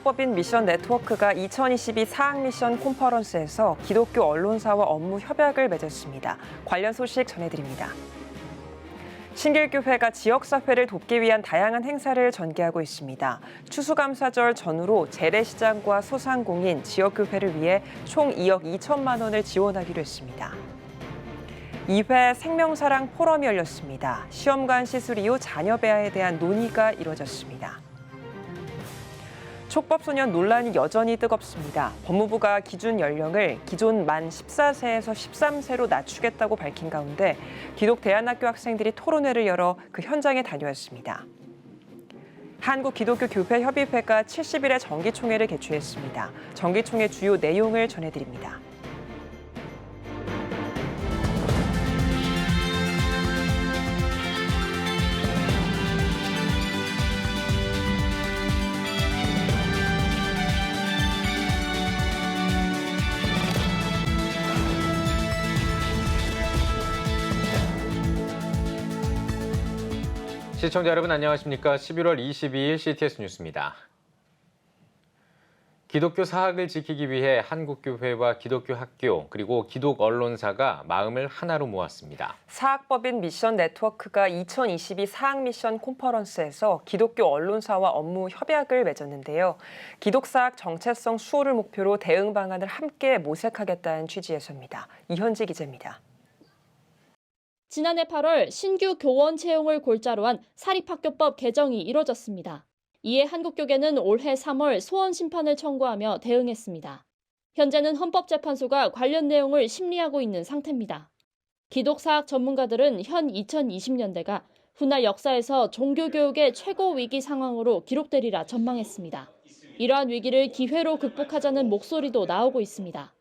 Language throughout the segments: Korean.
사학법인 미션 네트워크가 2022 사학 미션 컨퍼런스에서 기독교 언론사와 업무 협약을 맺었습니다. 관련 소식 전해드립니다. 신길교회가 지역사회를 돕기 위한 다양한 행사를 전개하고 있습니다. 추수감사절 전후로 재래시장과 소상공인, 지역교회를 위해 총 2억 2천만 원을 지원하기로 했습니다. 2회 생명사랑 포럼이 열렸습니다. 시험관 시술 이후 자녀 배아에 대한 논의가 이뤄졌습니다. 촉법소년 논란이 여전히 뜨겁습니다. 법무부가 기준 연령을 기존 만 14세에서 13세로 낮추겠다고 밝힌 가운데 기독대안학교 학생들이 토론회를 열어 그 현장에 다녀왔습니다. 한국기독교교회협의회가 70일의 정기총회를 개최했습니다. 정기총회 주요 내용을 전해드립니다. 시청자 여러분 안녕하십니까? 11월 22일 CTS 뉴스입니다. 기독교 사학을 지키기 위해 한국교회와 기독교 학교 그리고 기독 언론사가 마음을 하나로 모았습니다. 사학법인 미션 네트워크가 2022 사학 미션 컨퍼런스에서 기독교 언론사와 업무 협약을 맺었는데요. 기독사학 정체성 수호를 목표로 대응 방안을 함께 모색하겠다는 취지에서입니다. 이현지 기자입니다. 지난해 8월 신규 교원 채용을 골자로 한 사립학교법 개정이 이뤄졌습니다. 이에 한국교계는 올해 3월 소원 심판을 청구하며 대응했습니다. 현재는 헌법재판소가 관련 내용을 심리하고 있는 상태입니다. 기독사학 전문가들은 현 2020년대가 훗날 역사에서 종교교육의 최고 위기 상황으로 기록되리라 전망했습니다. 이러한 위기를 기회로 극복하자는 목소리도 나오고 있습니다.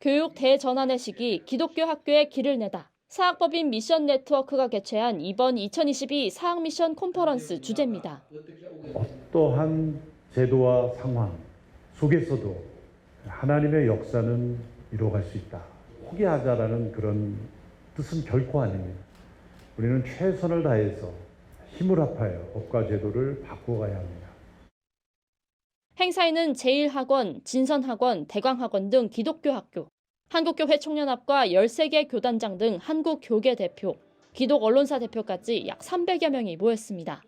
교육 대전환의 시기 기독교 학교에 길을 내다. 사학법인 미션 네트워크가 개최한 이번 2022 사학 미션 컨퍼런스 주제입니다. 어떠한 제도와 상황 속에서도 하나님의 역사는 이루어갈 수 있다. 포기하자라는 그런 뜻은 결코 아닙니다. 우리는 최선을 다해서 힘을 합하여 법과 제도를 바꿔가야 합니다. 행사에는 제1학원, 진선학원, 대광학원 등 기독교 학교, 한국교회 청년합과 13개 교단장 등 한국교계 대표, 기독 언론사 대표까지 약 300여 명이 모였습니다.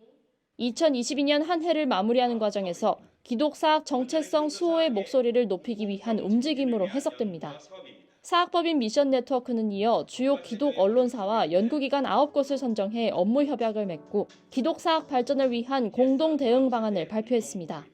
2022년 한 해를 마무리하는 과정에서 기독사학 정체성 수호의 목소리를 높이기 위한 움직임으로 해석됩니다. 사학법인 미션 네트워크는 이어 주요 기독 언론사와 연구기관 9곳을 선정해 업무 협약을 맺고 기독사학 발전을 위한 공동 대응 방안을 발표했습니다.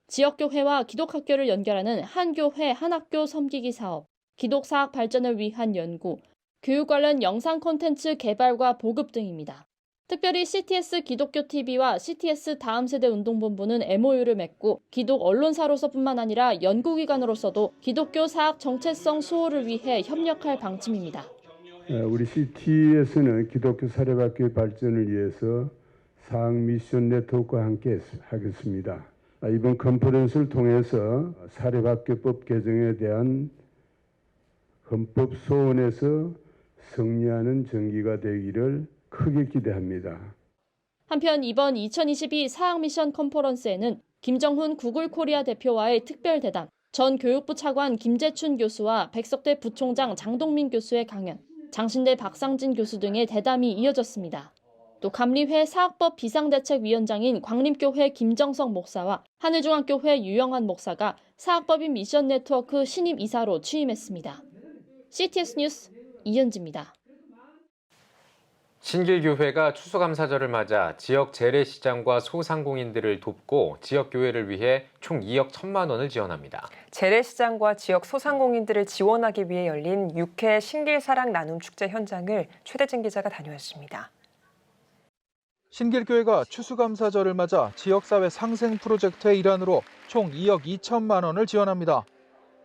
지역교회와 기독학교를 연결하는 한교회 한학교 섬기기 사업, 기독사학 발전을 위한 연구, 교육 관련 영상 콘텐츠 개발과 보급 등입니다. 특별히 CTS 기독교TV와 CTS 다음세대 운동본부는 MOU를 맺고 기독 언론사로서뿐만 아니라 연구기관으로서도 기독교 사학 정체성 수호를 위해 협력할 방침입니다. 우리 CTS는 기독교 사립학교의 발전을 위해서 사학 미션 네트워크와 함께 하겠습니다. 이번 컨퍼런스를 통해서 사립학교법 개정에 대한 헌법 소원에서 승리하는 전기가 되기를 크게 기대합니다. 한편 이번 2022 사학 미션 컨퍼런스에는 김정훈 구글 코리아 대표와의 특별 대담, 전 교육부 차관 김재춘 교수와 백석대 부총장 장동민 교수의 강연, 장신대 박상진 교수 등의 대담이 이어졌습니다. 또 감리회 사학법 비상대책위원장인 광림교회 김정석 목사와 하늘중앙교회 유영환 목사가 사학법인 미션 네트워크 신임 이사로 취임했습니다. CTS 뉴스 이현지입니다. 신길교회가 추수감사절을 맞아 지역 재래시장과 소상공인들을 돕고 지역교회를 위해 총 2억 1천만 원을 지원합니다. 재래시장과 지역 소상공인들을 지원하기 위해 열린 6회 신길사랑 나눔축제 현장을 최대진 기자가 다녀왔습니다. 신길교회가 추수감사절을 맞아 지역사회 상생 프로젝트의 일환으로 총 2억 2천만 원을 지원합니다.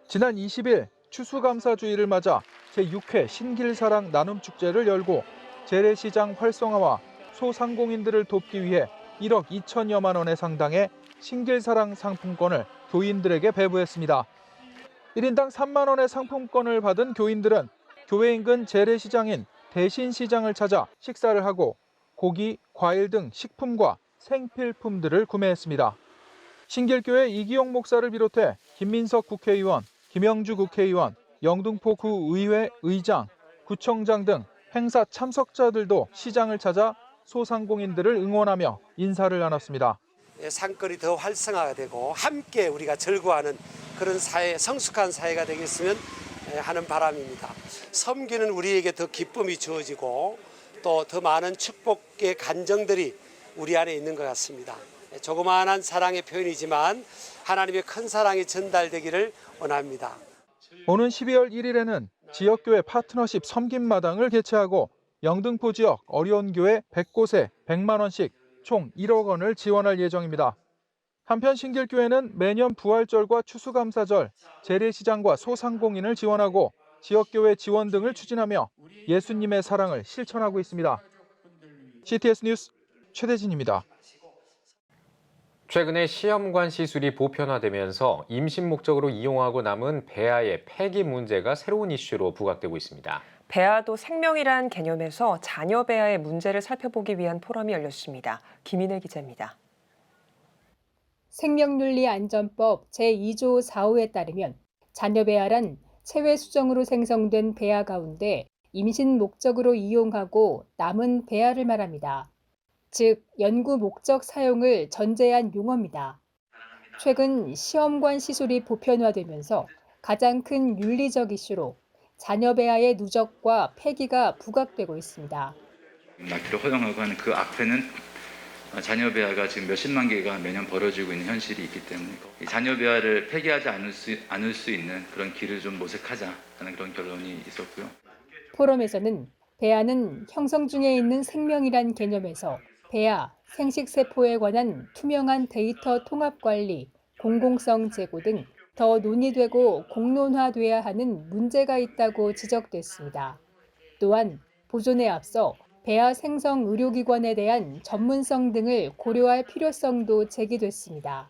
지난 20일 추수감사주의를 맞아 제6회 신길사랑 나눔축제를 열고 재래시장 활성화와 소상공인들을 돕기 위해 1억 2천여만 원에 상당의 신길사랑 상품권을 교인들에게 배부했습니다. 1인당 3만 원의 상품권을 받은 교인들은 교회 인근 재래시장인 대신시장을 찾아 식사를 하고 고기, 과일 등 식품과 생필품들을 구매했습니다. 신길교회 이기용 목사를 비롯해 김민석 국회의원, 김영주 국회의원, 영등포구 의회 의장, 구청장 등 행사 참석자들도 시장을 찾아 소상공인들을 응원하며 인사를 나눴습니다. 상권이 더 활성화가 되고 함께 우리가 즐거워하는 그런 사회, 성숙한 사회가 되겠으면 하는 바람입니다. 섬기는 우리에게 더 기쁨이 주어지고 또 더 많은 축복의 간정들이 우리 안에 있는 것 같습니다. 조그마한 사랑의 표현이지만 하나님의 큰 사랑이 전달되기를 원합니다. 오는 12월 1일에는 지역교회 파트너십 섬김마당을 개최하고 영등포 지역 어려운 교회 100곳에 100만 원씩 총 1억 원을 지원할 예정입니다. 한편 신길교회는 매년 부활절과 추수감사절, 재래시장과 소상공인을 지원하고 지역교회 지원 등을 추진하며 예수님의 사랑을 실천하고 있습니다. CTS 뉴스 최대진입니다. 최근에 시험관 시술이 보편화되면서 임신 목적으로 이용하고 남은 배아의 폐기 문제가 새로운 이슈로 부각되고 있습니다. 배아도 생명이란 개념에서 자녀 배아의 문제를 살펴보기 위한 포럼이 열렸습니다. 김인혜 기자입니다. 생명윤리안전법 제2조 4호에 따르면 자녀 배아란 체외 수정으로 생성된 배아 가운데 임신 목적으로 이용하고 남은 배아를 말합니다. 즉, 연구 목적 사용을 전제한 용어입니다. 최근 시험관 시술이 보편화되면서 가장 큰 윤리적 이슈로 자녀 배아의 누적과 폐기가 부각되고 있습니다. 납기를 허용하고 하는 그 앞에는 자녀 배아가 지금 몇십만 개가 매년 벌어지고 있는 현실이 있기 때문에 이 자녀 배아를 폐기하지 않을 수 있는 그런 길을 좀 모색하자는 그런 결론이 있었고요. 포럼에서는 배아는 형성 중에 있는 생명이란 개념에서 배아, 생식세포에 관한 투명한 데이터 통합 관리, 공공성 제고 등 더 논의되고 공론화돼야 하는 문제가 있다고 지적됐습니다. 또한 보존에 앞서 배아 생성 의료기관에 대한 전문성 등을 고려할 필요성도 제기됐습니다.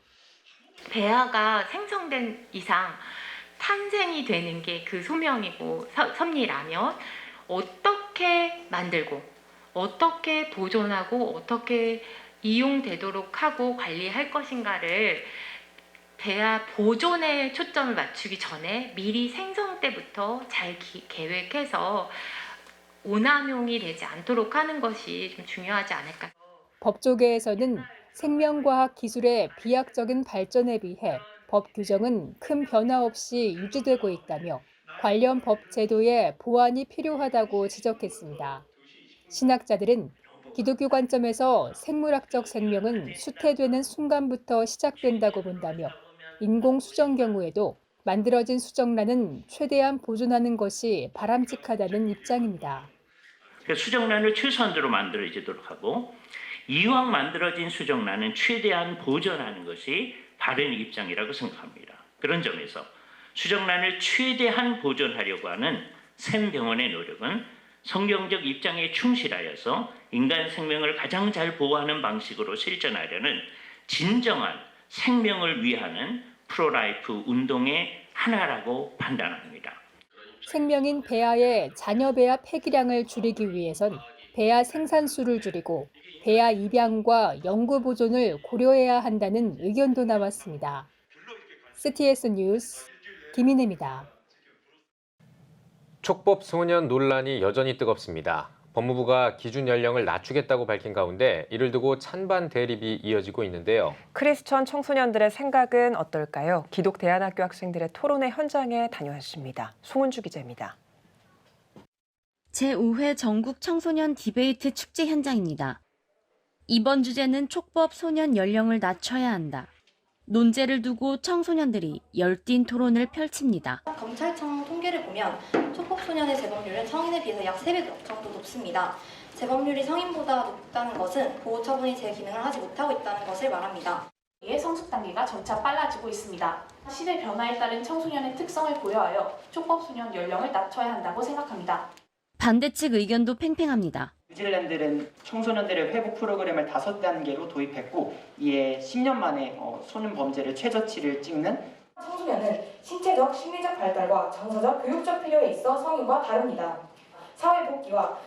배아가 생성된 이상 탄생이 되는 게 그 소명이고 섭리라면 어떻게 만들고 어떻게 보존하고 어떻게 이용되도록 하고 관리할 것인가를 배아 보존에 초점을 맞추기 전에 미리 생성 때부터 잘 계획해서 오남용이 되지 않도록 하는 것이 좀 중요하지 않을까. 법조계에서는 생명과학 기술의 비약적인 발전에 비해 법 규정은 큰 변화 없이 유지되고 있다며 관련 법 제도의 보완이 필요하다고 지적했습니다. 신학자들은 기독교 관점에서 생물학적 생명은 수태되는 순간부터 시작된다고 본다며 인공 수정 경우에도 만들어진 수정란은 최대한 보존하는 것이 바람직하다는 입장입니다. 수정란을 최소한도로 만들어지도록 하고 이왕 만들어진 수정란은 최대한 보존하는 것이 바른 입장이라고 생각합니다. 그런 점에서 수정란을 최대한 보존하려고 하는 샘병원의 노력은 성경적 입장에 충실하여서 인간 생명을 가장 잘 보호하는 방식으로 실천하려는 진정한 생명을 위하는 프로라이프 운동의 하나라고 판단합니다. 생명인 배아의 자녀 배아 폐기량을 줄이기 위해선 배아 생산수를 줄이고 배아 입양과 영구 보존을 고려해야 한다는 의견도 나왔습니다. CTS 뉴스 김인혜입니다. 촉법 소년 논란이 여전히 뜨겁습니다. 법무부가 기준 연령을 낮추겠다고 밝힌 가운데 이를 두고 찬반 대립이 이어지고 있는데요. 크리스천 청소년들의 생각은 어떨까요? 기독대안학교 학생들의 토론회 현장에 다녀왔습니다. 송은주 기자입니다. 제5회 전국 청소년 디베이트 축제 현장입니다. 이번 주제는 촉법 소년 연령을 낮춰야 한다. 논제를 두고 청소년들이 열띤 토론을 펼칩니다. 검찰청 통계를 보면 촉법 소년의 재범률은 성인에 비해서 약 3배 정도 높습니다. 재범률이 성인보다 높다는 것은 보호 처분이 제 기능을 하지 못하고 있다는 것을 말합니다. 이에 성숙 단계가 점차 빨라지고 있습니다. 시대 변화에 따른 청소년의 특성을 고려하여 촉법 소년 연령을 낮춰야 한다고 생각합니다. 반대 측 의견도 팽팽합니다. 뉴질랜드는 청소년들의 회복 프로그램을 5단계로 도입했고 이에 10년 만에 소년 범죄를 최저치를 찍는 청소년은 신체적, 심리적 발달과 정서적, 교육적 필요에 있어 성인과 다릅니다. 사회복귀와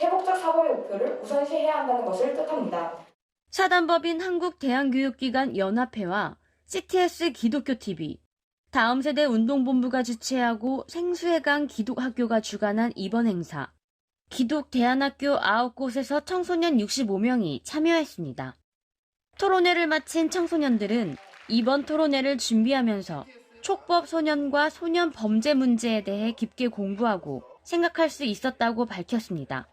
회복적 사고의 목표를 우선시해야 한다는 것을 뜻합니다. 사단법인 한국대안교육기관 연합회와 CTS 기독교 TV, 다음 세대 운동본부가 주최하고 생수해강 기독학교가 주관한 이번 행사. 기독 대안학교 9곳에서 청소년 65명이 참여했습니다. 토론회를 마친 청소년들은 이번 토론회를 준비하면서 촉법 소년과 소년 범죄 문제에 대해 깊게 공부하고 생각할 수 있었다고 밝혔습니다.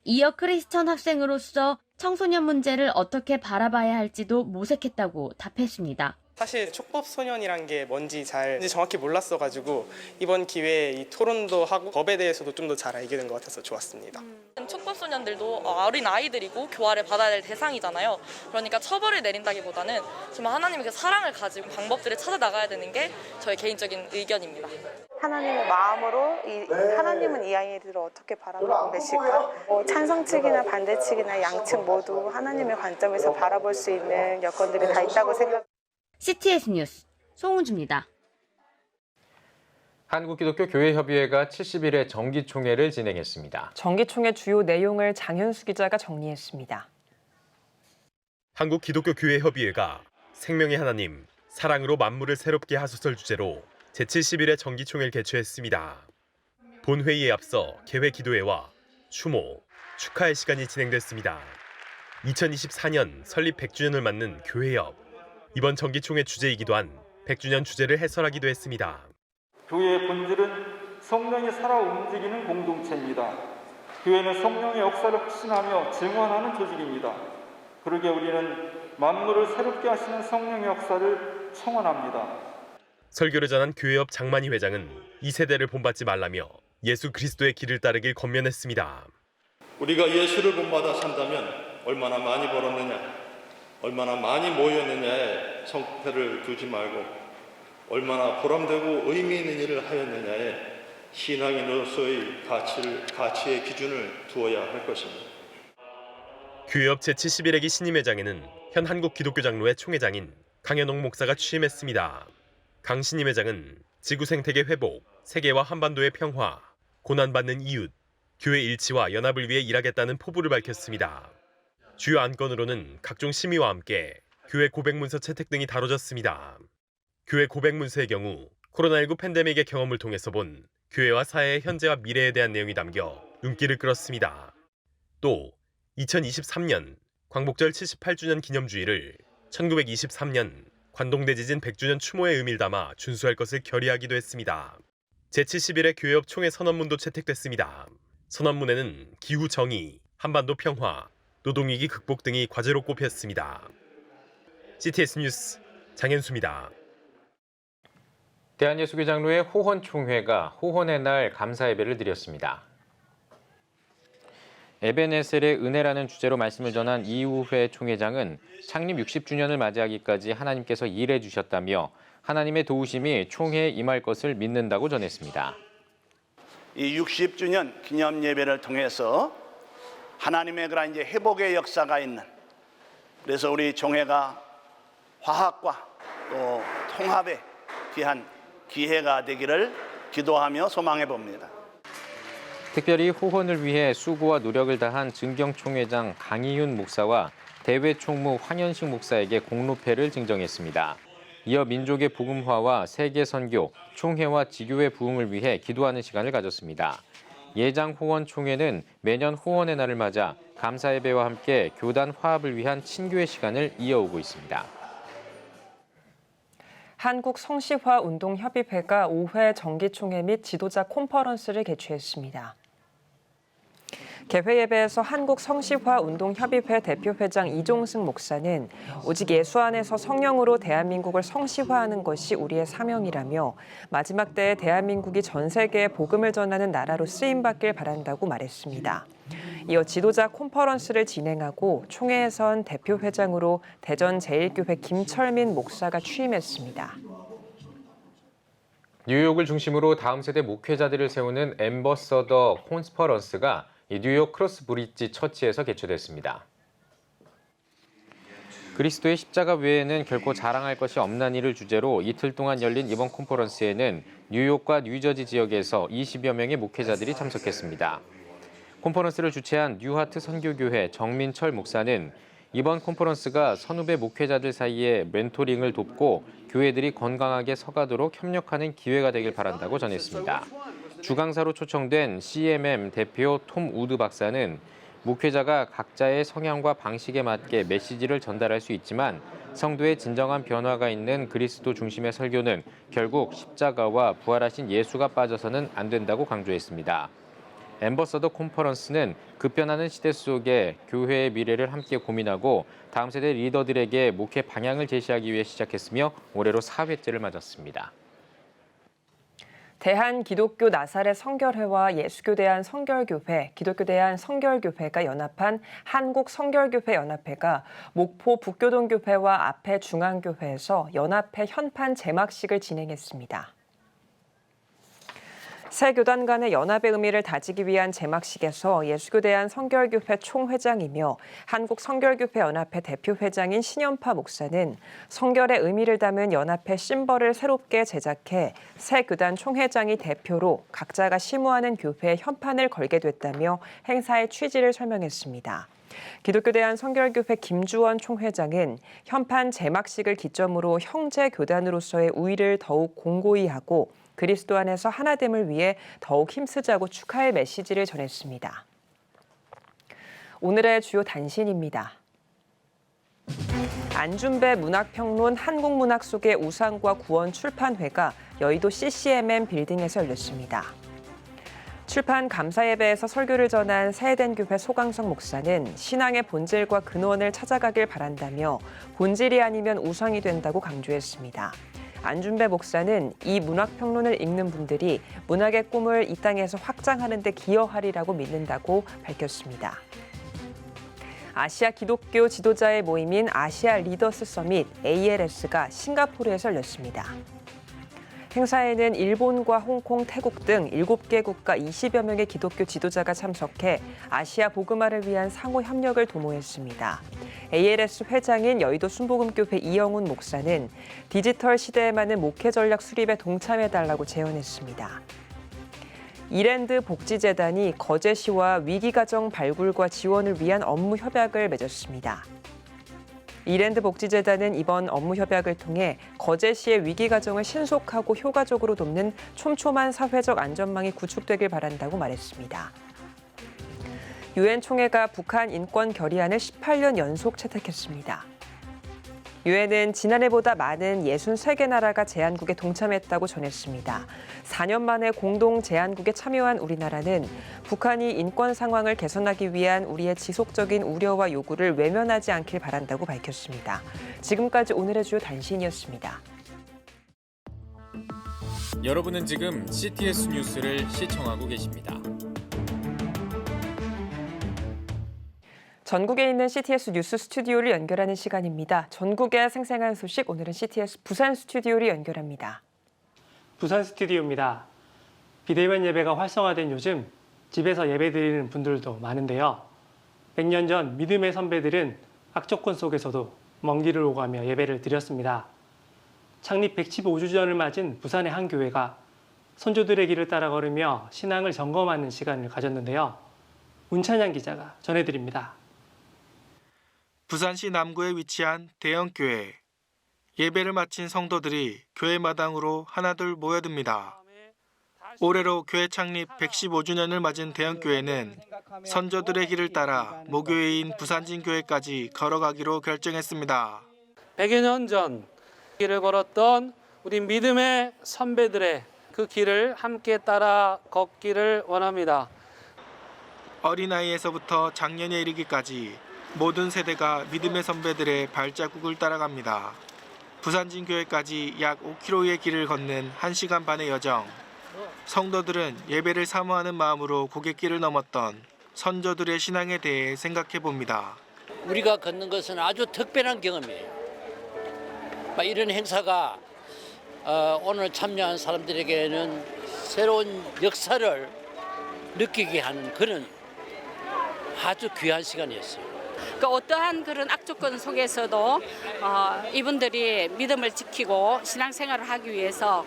이어 크리스천 학생으로서 청소년 문제를 어떻게 바라봐야 할지도 모색했다고 답했습니다. 사실 촉법 소년이란 게 뭔지 정확히 몰랐어가지고 이번 기회에 이 토론도 하고 법에 대해서도 좀 더 잘 알게 된 것 같아서 좋았습니다. 촉법 소년들도 어린 아이들이고 교화를 받아야 될 대상이잖아요. 그러니까 처벌을 내린다기보다는 정말 하나님의 그 사랑을 가지고 방법들을 찾아 나가야 되는 게 저의 개인적인 의견입니다. 하나님의 마음으로 하나님은 이 아이들을 어떻게 바라보고 계실까? 찬성 측이나 반대 측이나 양측 모두 하나님의 관점에서 바라볼 수 있는 여건들이 다 있다고 생각합니다. CTS 뉴스 송은주입니다. 한국기독교교회협의회가 70일의 정기총회를 진행했습니다. 정기총회 주요 내용을 장현수 기자가 정리했습니다. 한국기독교교회협의회가 생명의 하나님, 사랑으로 만물을 새롭게 하소서 주제로 제70일의 정기총회를 개최했습니다. 본회의에 앞서 개회 기도회와 추모, 축하의 시간이 진행됐습니다. 2024년 설립 100주년을 맞는 교회협. 이번 정기총회 주제이기도 한 100주년 주제를 해설하기도 했습니다. 교회의 본질은 성령이 살아 움직이는 공동체입니다. 교회는 성령의 역사를 확신하며 증언하는 조직입니다. 그러기에 우리는 만물을 새롭게 하시는 성령의 역사를 청원합니다. 설교를 전한 교회협 장만희 회장은 이 세대를 본받지 말라며 예수 그리스도의 길을 따르길 권면했습니다. 우리가 예수를 본받아 산다면 얼마나 많이 벌었느냐, 얼마나 많이 모였느냐에 성패를 두지 말고 얼마나 보람되고 의미 있는 일을 하였느냐에 신앙인으로서의 가치의 기준을 두어야 할 것입니다. 교회협 제71회기 신임회장에는 현 한국기독교장로회 총회장인 강현옥 목사가 취임했습니다. 강 신임회장은 지구 생태계 회복, 세계와 한반도의 평화, 고난받는 이웃, 교회 일치와 연합을 위해 일하겠다는 포부를 밝혔습니다. 주요 안건으로는 각종 심의와 함께 교회 고백문서 채택 등이 다뤄졌습니다. 교회 고백문서의 경우 코로나19 팬데믹의 경험을 통해서 본 교회와 사회의 현재와 미래에 대한 내용이 담겨 눈길을 끌었습니다. 또 2023년 광복절 78주년 기념주일을 1923년 관동대지진 100주년 추모의 의미를 담아 준수할 것을 결의하기도 했습니다. 제71회 교회협 총회 선언문도 채택됐습니다. 선언문에는 기후 정의, 한반도 평화, 노동위기 극복 등이 과제로 꼽혔습니다. CTS 뉴스 장현수입니다. 대한예수교장로회 호헌총회가 호헌의 날 감사 예배를 드렸습니다. 에베네셀의 은혜라는 주제로 말씀을 전한 이우회 총회장은 창립 60주년을 맞이하기까지 하나님께서 일해 주셨다며 하나님의 도우심이 총회에 임할 것을 믿는다고 전했습니다. 이 60주년 기념 예배를 통해서 하나님의 그런 이제 회복의 역사가 있는, 그래서 우리 총회가 화합과 또 통합에 귀한 기회가 되기를 기도하며 소망해 봅니다. 특별히 호헌을 위해 수고와 노력을 다한 증경 총회장 강희윤 목사와 대외 총무 황현식 목사에게 공로패를 증정했습니다. 이어 민족의 복음화와 세계 선교, 총회와 지교회 부흥을 위해 기도하는 시간을 가졌습니다. 예장 호헌 총회는 매년 호헌의 날을 맞아 감사 예배와 함께 교단 화합을 위한 친교의 시간을 이어오고 있습니다. 한국성시화운동협의회가 5회 정기총회 및 지도자 컨퍼런스를 개최했습니다. 개회 예배에서 한국성시화운동협의회 대표회장 이종승 목사는 오직 예수 안에서 성령으로 대한민국을 성시화하는 것이 우리의 사명이라며 마지막 때에 대한민국이 전 세계에 복음을 전하는 나라로 쓰임받길 바란다고 말했습니다. 이어 지도자 컨퍼런스를 진행하고 총회에선 대표회장으로 대전 제1교회 김철민 목사가 취임했습니다. 뉴욕을 중심으로 다음 세대 목회자들을 세우는 앰버서더 콘스퍼런스가 뉴욕 크로스 브릿지 처치에서 개최됐습니다. 그리스도의 십자가 외에는 결코 자랑할 것이 없나니를 주제로 이틀 동안 열린 이번 컨퍼런스에는 뉴욕과 뉴저지 지역에서 20여 명의 목회자들이 참석했습니다. 컨퍼런스를 주최한 뉴하트 선교교회 정민철 목사는 이번 컨퍼런스가 선후배 목회자들 사이에 멘토링을 돕고 교회들이 건강하게 서가도록 협력하는 기회가 되길 바란다고 전했습니다. 주강사로 초청된 CMM 대표 톰 우드 박사는 목회자가 각자의 성향과 방식에 맞게 메시지를 전달할 수 있지만 성도의 진정한 변화가 있는 그리스도 중심의 설교는 결국 십자가와 부활하신 예수가 빠져서는 안 된다고 강조했습니다. 앰버서더 컨퍼런스는 급변하는 시대 속에 교회의 미래를 함께 고민하고 다음 세대 리더들에게 목회 방향을 제시하기 위해 시작했으며 올해로 4회째를 맞았습니다. 대한기독교 나사렛 성결회와 예수교 대한성결교회, 기독교 대한성결교회가 연합한 한국성결교회 연합회가 목포 북교동교회와 앞에 중앙교회에서 연합회 현판 제막식을 진행했습니다. 새 교단 간의 연합의 의미를 다지기 위한 제막식에서 예수교 대한성결교회 총회장이며 한국성결교회 연합회 대표회장인 신연파 목사는 성결의 의미를 담은 연합회 심벌을 새롭게 제작해 새 교단 총회장이 대표로 각자가 심우하는 교회의 현판을 걸게 됐다며 행사의 취지를 설명했습니다. 기독교 대한성결교회 김주원 총회장은 현판 제막식을 기점으로 형제 교단으로서의 우위를 더욱 공고히 하고 그리스도 안에서 하나됨을 위해 더욱 힘쓰자고 축하의 메시지를 전했습니다. 오늘의 주요 단신입니다. 안준배 문학평론 한국문학 속의 우상과 구원 출판회가 여의도 CCMM 빌딩에서 열렸습니다. 출판 감사예배에서 설교를 전한 새해된교회 소강성 목사는 신앙의 본질과 근원을 찾아가길 바란다며 본질이 아니면 우상이 된다고 강조했습니다. 안준배 목사는 이 문학평론을 읽는 분들이 문학의 꿈을 이 땅에서 확장하는 데 기여하리라고 믿는다고 밝혔습니다. 아시아 기독교 지도자의 모임인 아시아 리더스 서밋 ALS가 싱가포르에서 열렸습니다. 행사에는 일본과 홍콩, 태국 등 7개 국가 20여 명의 기독교 지도자가 참석해 아시아 복음화를 위한 상호 협력을 도모했습니다. ALS 회장인 여의도 순복음교회 이영훈 목사는 디지털 시대에 맞는 목회 전략 수립에 동참해달라고 제언했습니다. 이랜드 복지재단이 거제시와 위기가정 발굴과 지원을 위한 업무 협약을 맺었습니다. 이랜드 복지재단은 이번 업무 협약을 통해 거제시의 위기가정을 신속하고 효과적으로 돕는 촘촘한 사회적 안전망이 구축되길 바란다고 말했습니다. 유엔 총회가 북한 인권 결의안을 18년 연속 채택했습니다. 유엔은 지난해보다 많은 63개 나라가 제안국에 동참했다고 전했습니다. 4년 만에 공동 제안국에 참여한 우리나라는 북한이 인권 상황을 개선하기 위한 우리의 지속적인 우려와 요구를 외면하지 않길 바란다고 밝혔습니다. 지금까지 오늘의 주요 단신이었습니다. 여러분은 지금 CTS 뉴스를 시청하고 계십니다. 전국에 있는 CTS 뉴스 스튜디오를 연결하는 시간입니다. 전국의 생생한 소식, 오늘은 CTS 부산 스튜디오를 연결합니다. 부산 스튜디오입니다. 비대면 예배가 활성화된 요즘 집에서 예배드리는 분들도 많은데요. 100년 전 믿음의 선배들은 악조건 속에서도 먼 길을 오가며 예배를 드렸습니다. 창립 115주년을 맞은 부산의 한 교회가 선조들의 길을 따라 걸으며 신앙을 점검하는 시간을 가졌는데요. 문찬양 기자가 전해드립니다. 부산시 남구에 위치한 대형교회. 예배를 마친 성도들이 교회 마당으로 하나둘 모여듭니다. 올해로 교회 창립 115주년을 맞은 대형교회는 선조들의 길을 따라 모교회인 부산진교회까지 걸어가기로 결정했습니다. 100여 년 전 길을 걸었던 우리 믿음의 선배들의 그 길을 함께 따라 걷기를 원합니다. 어린아이에서부터 장년에 이르기까지 모든 세대가 믿음의 선배들의 발자국을 따라갑니다. 부산진교회까지 약 5km의 길을 걷는 1시간 반의 여정. 성도들은 예배를 사모하는 마음으로 고갯길을 넘었던 선조들의 신앙에 대해 생각해 봅니다. 우리가 걷는 것은 아주 특별한 경험이에요. 이런 행사가 오늘 참여한 사람들에게는 새로운 역사를 느끼게 하는 그런 아주 귀한 시간이었어요. 어떠한 그런 악조건 속에서도 이분들이 믿음을 지키고 신앙생활을 하기 위해서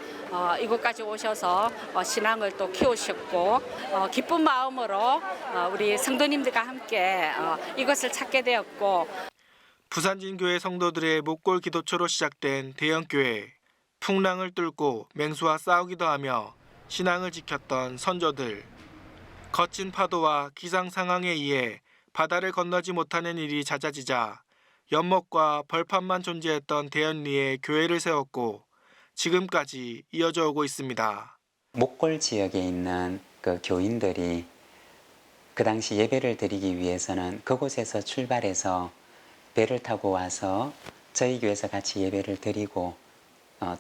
이곳까지 오셔서 신앙을 또 키우셨고 기쁜 마음으로 우리 성도님들과 함께 이것을 찾게 되었고 부산진교회 성도들의 목골 기도처로 시작된 대형교회. 풍랑을 뚫고 맹수와 싸우기도 하며 신앙을 지켰던 선조들. 거친 파도와 기상 상황에 의해 바다를 건너지 못하는 일이 잦아지자 연못과 벌판만 존재했던 대연리에 교회를 세웠고 지금까지 이어져 오고 있습니다. 목골 지역에 있는 그 교인들이 그 당시 예배를 드리기 위해서는 그곳에서 출발해서 배를 타고 와서 저희 교회에서 같이 예배를 드리고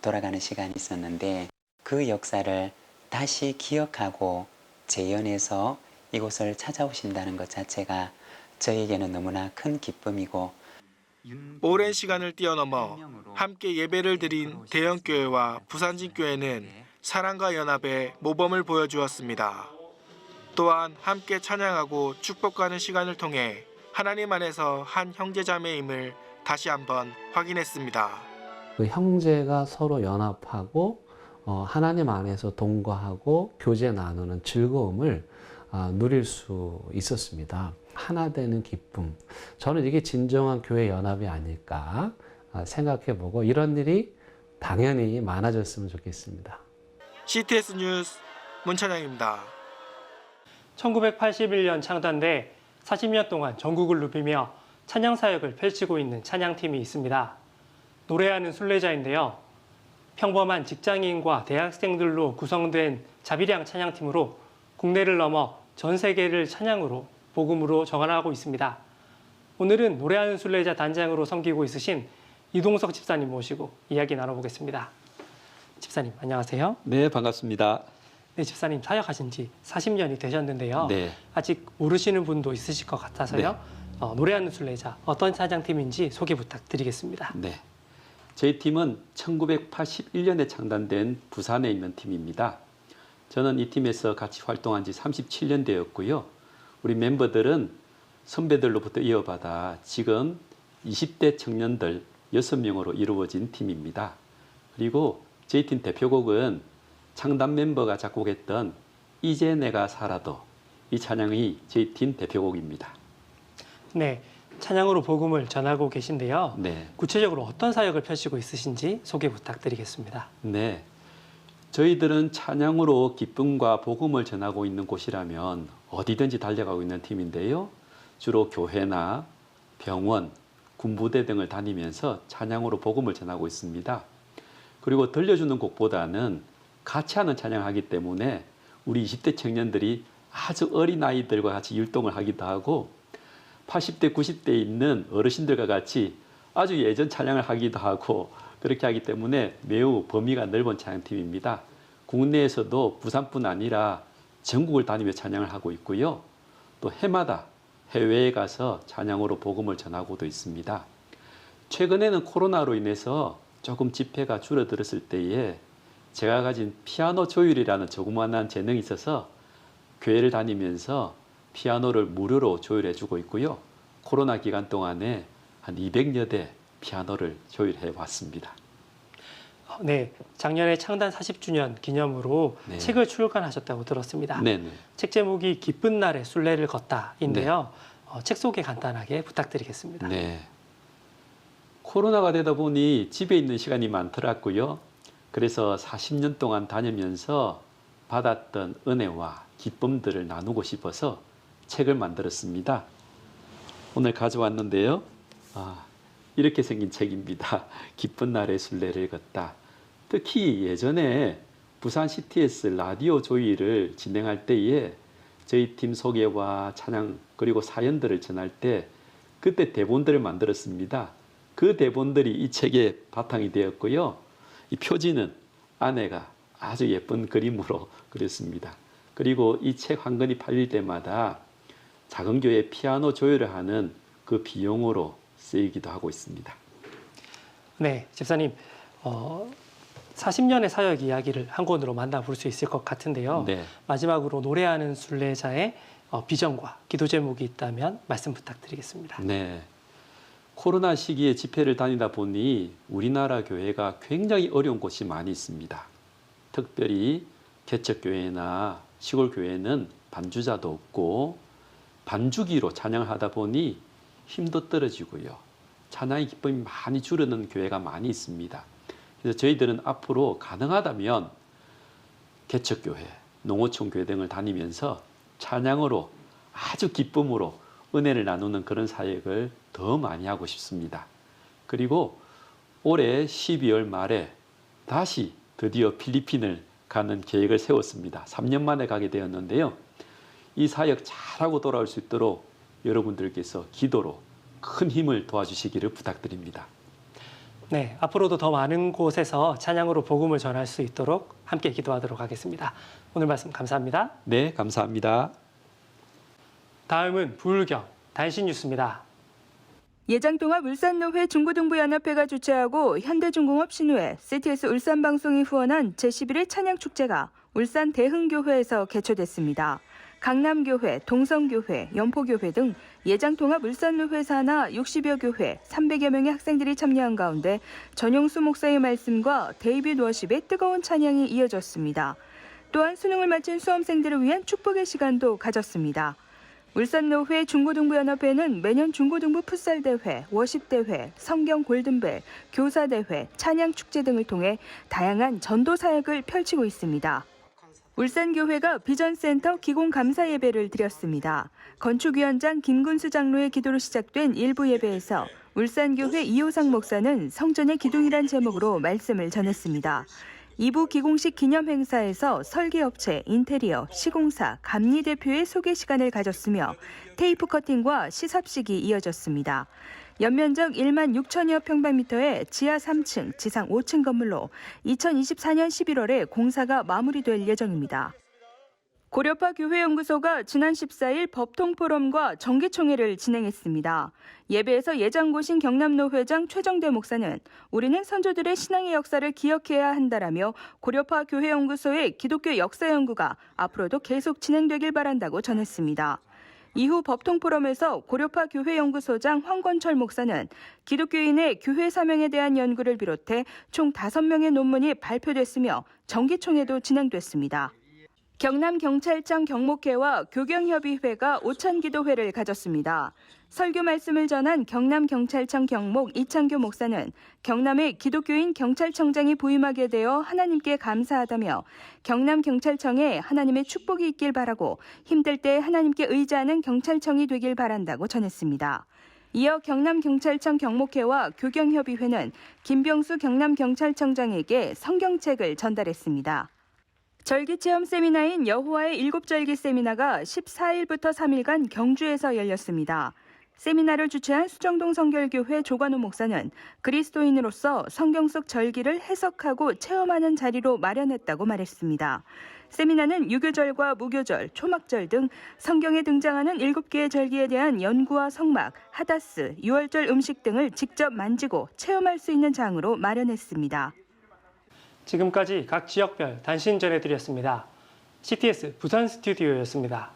돌아가는 시간이 있었는데 그 역사를 다시 기억하고 재현해서 이곳을 찾아오신다는 것 자체가 저에게는 너무나 큰 기쁨이고 오랜 시간을 뛰어넘어 함께 예배를 드린 대형교회와 부산진교회는 사랑과 연합의 모범을 보여주었습니다. 또한 함께 찬양하고 축복하는 시간을 통해 하나님 안에서 한 형제자매임을 다시 한번 확인했습니다. 그 형제가 서로 연합하고 하나님 안에서 동거하고 교제 나누는 즐거움을 누릴 수 있었습니다. 하나 되는 기쁨. 저는 이게 진정한 교회 연합이 아닐까 생각해보고 이런 일이 당연히 많아졌으면 좋겠습니다. CTS 뉴스 문찬양입니다. 1981년 창단돼 40년 동안 전국을 누비며 찬양 사역을 펼치고 있는 찬양팀이 있습니다. 노래하는 순례자인데요. 평범한 직장인과 대학생들로 구성된 자비량 찬양팀으로 국내를 넘어 전 세계를 찬양으로 복음으로 전환하고 있습니다. 오늘은 노래하는 순례자 단장으로 섬기고 있으신 이동석 집사님 모시고 이야기 나눠보겠습니다. 집사님 안녕하세요. 네, 반갑습니다. 네, 집사님 사역하신 지 40년이 되셨는데요. 네. 아직 모르시는 분도 있으실 것 같아서요. 네. 노래하는 순례자 어떤 찬양팀인지 소개 부탁드리겠습니다. 네. 저희 팀은 1981년에 창단된 부산에 있는 팀입니다. 저는 이 팀에서 같이 활동한 지 37년 되었고요. 우리 멤버들은 선배들로부터 이어받아 지금 20대 청년들 6명으로 이루어진 팀입니다. 그리고 저희 팀 대표곡은 창단 멤버가 작곡했던 이제 내가 살아도 이 찬양이 저희 팀 대표곡입니다. 네, 찬양으로 복음을 전하고 계신데요. 네. 구체적으로 어떤 사역을 펼치고 있으신지 소개 부탁드리겠습니다. 네, 저희들은 찬양으로 기쁨과 복음을 전하고 있는 곳이라면 어디든지 달려가고 있는 팀인데요. 주로 교회나 병원, 군부대 등을 다니면서 찬양으로 복음을 전하고 있습니다. 그리고 들려주는 곡보다는 같이 하는 찬양을 하기 때문에 우리 20대 청년들이 아주 어린 아이들과 같이 율동을 하기도 하고 80대, 90대에 있는 어르신들과 같이 아주 예전 찬양을 하기도 하고 그렇게 하기 때문에 매우 범위가 넓은 찬양팀입니다. 국내에서도 부산뿐 아니라 전국을 다니며 찬양을 하고 있고요. 또 해마다 해외에 가서 찬양으로 복음을 전하고도 있습니다. 최근에는 코로나로 인해서 조금 집회가 줄어들었을 때에 제가 가진 피아노 조율이라는 조그마한 재능이 있어서 교회를 다니면서 피아노를 무료로 조율해주고 있고요. 코로나 기간 동안에 한 200여 대 피아노를 조율해 왔습니다. 네, 작년에 창단 40주년 기념으로 네. 책을 출간하셨다고 들었습니다. 네네. 책 제목이 기쁜 날에 순례를 걷다인데요. 책 소개 간단하게 부탁드리겠습니다. 네. 코로나가 되다 보니 집에 있는 시간이 많더라고요. 그래서 40년 동안 다니면서 받았던 은혜와 기쁨들을 나누고 싶어서 책을 만들었습니다. 오늘 가져왔는데요. 이렇게 생긴 책입니다. 기쁜 날의 순례를 걷다. 특히 예전에 부산 CTS 라디오 조이를 진행할 때에 저희 팀 소개와 찬양 그리고 사연들을 전할 때 그때 대본들을 만들었습니다. 그 대본들이 이 책의 바탕이 되었고요. 이 표지는 아내가 아주 예쁜 그림으로 그렸습니다. 그리고 이 책 한 권이 팔릴 때마다 작은 교회 피아노 조율을 하는 그 비용으로 쓰이기도 하고 있습니다. 네, 집사님 40년의 사역 이야기를 한 권으로 만나볼 수 있을 것 같은데요. 네. 마지막으로 노래하는 순례자의 비전과 기도 제목이 있다면 말씀 부탁드리겠습니다. 네. 코로나 시기에 집회를 다니다 보니 우리나라 교회가 굉장히 어려운 곳이 많이 있습니다. 특별히 개척교회나 시골교회는 반주자도 없고 반주기로 찬양을 하다 보니 힘도 떨어지고요. 찬양의 기쁨이 많이 줄어드는 교회가 많이 있습니다. 그래서 저희들은 앞으로 가능하다면 개척교회, 농어촌 교회 등을 다니면서 찬양으로 아주 기쁨으로 은혜를 나누는 그런 사역을 더 많이 하고 싶습니다. 그리고 올해 12월 말에 다시 드디어 필리핀을 가는 계획을 세웠습니다. 3년 만에 가게 되었는데요. 이 사역 잘하고 돌아올 수 있도록 여러분들께서 기도로 큰 힘을 도와주시기를 부탁드립니다. 네, 앞으로도 더 많은 곳에서 찬양으로 복음을 전할 수 있도록 함께 기도하도록 하겠습니다. 오늘 말씀 감사합니다. 네, 감사합니다. 다음은 부울경 단신 뉴스입니다. 예장통합 울산노회 중고등부연합회가 주최하고 현대중공업 신우회, CTS 울산방송이 후원한 제11회 찬양축제가 울산 대흥교회에서 개최됐습니다. 강남교회, 동성교회, 연포교회 등 예장통합 울산노회 산하 60여 교회, 300여 명의 학생들이 참여한 가운데 전용수 목사의 말씀과 데이빗 워십의 뜨거운 찬양이 이어졌습니다. 또한 수능을 마친 수험생들을 위한 축복의 시간도 가졌습니다. 울산노회 중고등부연합회는 매년 중고등부 풋살대회, 워십대회, 성경 골든벨, 교사대회, 찬양축제 등을 통해 다양한 전도 사역을 펼치고 있습니다. 울산교회가 비전센터 기공감사 예배를 드렸습니다. 건축위원장 김군수 장로의 기도로 시작된 일부 예배에서 울산교회 이호상 목사는 성전의 기둥이란 제목으로 말씀을 전했습니다. 2부 기공식 기념 행사에서 설계업체, 인테리어, 시공사, 감리 대표의 소개 시간을 가졌으며 테이프 커팅과 시삽식이 이어졌습니다. 연면적 1만 6천여 평방미터의 지하 3층, 지상 5층 건물로 2024년 11월에 공사가 마무리될 예정입니다. 고려파 교회연구소가 지난 14일 법통포럼과 정기총회를 진행했습니다. 예배에서 예장고신 경남노회장 최정대 목사는 우리는 선조들의 신앙의 역사를 기억해야 한다라며 고려파 교회연구소의 기독교 역사 연구가 앞으로도 계속 진행되길 바란다고 전했습니다. 이후 법통포럼에서 고려파 교회연구소장 황권철 목사는 기독교인의 교회 사명에 대한 연구를 비롯해 총 5명의 논문이 발표됐으며 정기총회도 진행됐습니다. 경남경찰청 경목회와 교경협의회가 오찬기도회를 가졌습니다. 설교 말씀을 전한 경남경찰청 경목 이창교 목사는 경남의 기독교인 경찰청장이 부임하게 되어 하나님께 감사하다며 경남경찰청에 하나님의 축복이 있길 바라고 힘들 때 하나님께 의지하는 경찰청이 되길 바란다고 전했습니다. 이어 경남경찰청 경목회와 교경협의회는 김병수 경남경찰청장에게 성경책을 전달했습니다. 절기체험 세미나인 여호와의 7절기 세미나가 14일부터 3일간 경주에서 열렸습니다. 세미나를 주최한 수정동 성결교회 조관우 목사는 그리스도인으로서 성경 속 절기를 해석하고 체험하는 자리로 마련했다고 말했습니다. 세미나는 유교절과 무교절, 초막절 등 성경에 등장하는 7개의 절기에 대한 연구와 성막, 하다스, 유월절 음식 등을 직접 만지고 체험할 수 있는 장으로 마련했습니다. 지금까지 각 지역별 단신 전해드렸습니다. CTS 부산 스튜디오였습니다.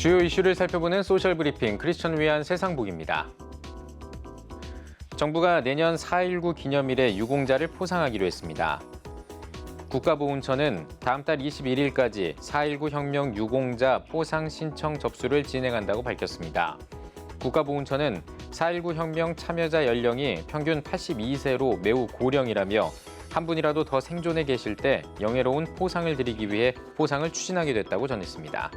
주요 이슈를 살펴보는 소셜 브리핑 크리스천 위한 세상복입니다. 정부가 내년 4.19 기념일에 유공자를 포상하기로 했습니다. 국가보훈처는 다음 달 21일까지 4.19 혁명 유공자 포상 신청 접수를 진행한다고 밝혔습니다. 국가보훈처는 4.19 혁명 참여자 연령이 평균 82세로 매우 고령이라며 한 분이라도 더 생존해 계실 때 영예로운 포상을 드리기 위해 포상을 추진하게 됐다고 전했습니다.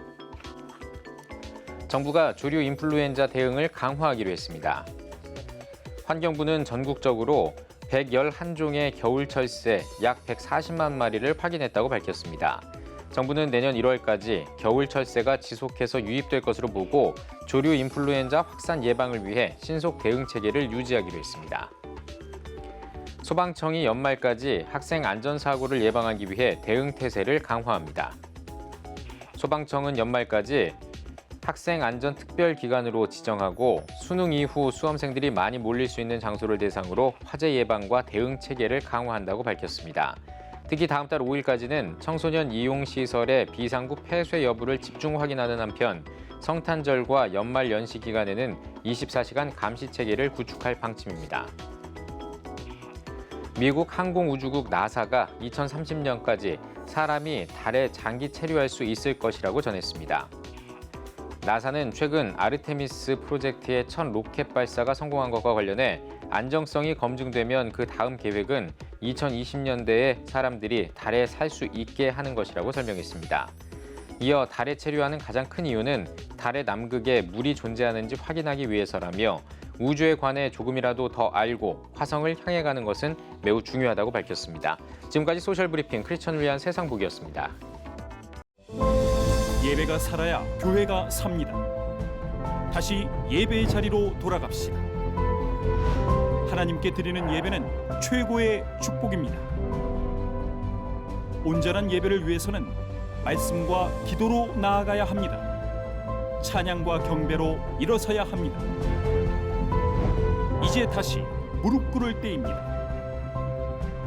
정부가 조류 인플루엔자 대응을 강화하기로 했습니다. 환경부는 전국적으로 111종의 겨울철새 약 140만 마리를 확인했다고 밝혔습니다. 정부는 내년 1월까지 겨울철새가 지속해서 유입될 것으로 보고 조류 인플루엔자 확산 예방을 위해 신속 대응 체계를 유지하기로 했습니다. 소방청이 연말까지 학생 안전사고를 예방하기 위해 대응 태세를 강화합니다. 소방청은 연말까지 학생 안전 특별 기간으로 지정하고 수능 이후 수험생들이 많이 몰릴 수 있는 장소를 대상으로 화재 예방과 대응 체계를 강화한다고 밝혔습니다. 특히 다음 달 5일까지는 청소년 이용 시설의 비상구 폐쇄 여부를 집중 확인하는 한편 성탄절과 연말 연시 기간에는 24시간 감시 체계를 구축할 방침입니다. 미국 항공우주국 나사가 2030년까지 사람이 달에 장기 체류할 수 있을 것이라고 전했습니다. 나사는 최근 아르테미스 프로젝트의 첫 로켓 발사가 성공한 것과 관련해 안정성이 검증되면 그 다음 계획은 2020년대에 사람들이 달에 살 수 있게 하는 것이라고 설명했습니다. 이어 달에 체류하는 가장 큰 이유는 달의 남극에 물이 존재하는지 확인하기 위해서라며 우주에 관해 조금이라도 더 알고 화성을 향해 가는 것은 매우 중요하다고 밝혔습니다. 지금까지 소셜브리핑 크리스천을 위한 세상복이었습니다. 예배가 살아야 교회가 삽니다. 다시 예배의 자리로 돌아갑시다. 하나님께 드리는 예배는 최고의 축복입니다. 온전한 예배를 위해서는 말씀과 기도로 나아가야 합니다. 찬양과 경배로 일어서야 합니다. 이제 다시 무릎 꿇을 때입니다.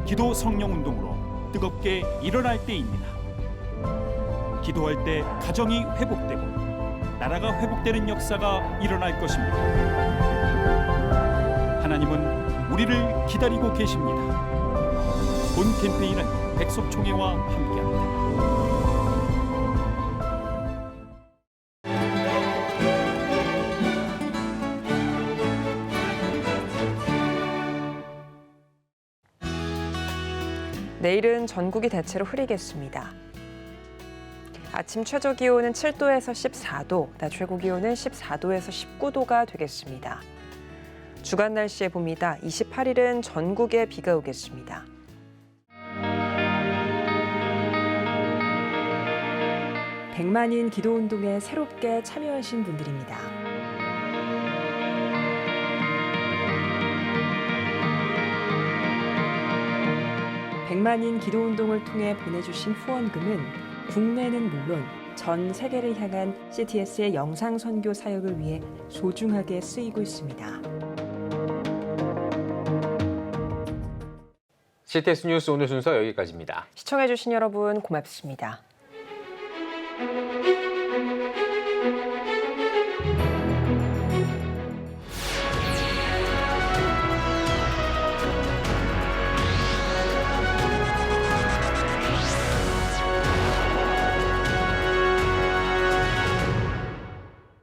기도 성령 운동으로 뜨겁게 일어날 때입니다. 기도할 때 가정이 회복되고 나라가 회복되는 역사가 일어날 것입니다. 하나님은 우리를 기다리고 계십니다. 본 캠페인은 백석총회와 함께합니다. 내일은 전국이 대체로 흐리겠습니다. 아침 최저 기온은 7도에서 14도, 낮 최고 기온은 14도에서 19도가 되겠습니다. 주간 날씨에 봅니다. 28일은 전국에 비가 오겠습니다. 백만인 기도운동에 새롭게 참여하신 분들입니다. 백만인 기도운동을 통해 보내주신 후원금은 국내는 물론 전 세계를 향한 CTS의 영상 선교 사역을 위해 소중하게 쓰이고 있습니다. CTS 뉴스 오늘 순서 여기까지입니다. 시청해주신 여러분 고맙습니다.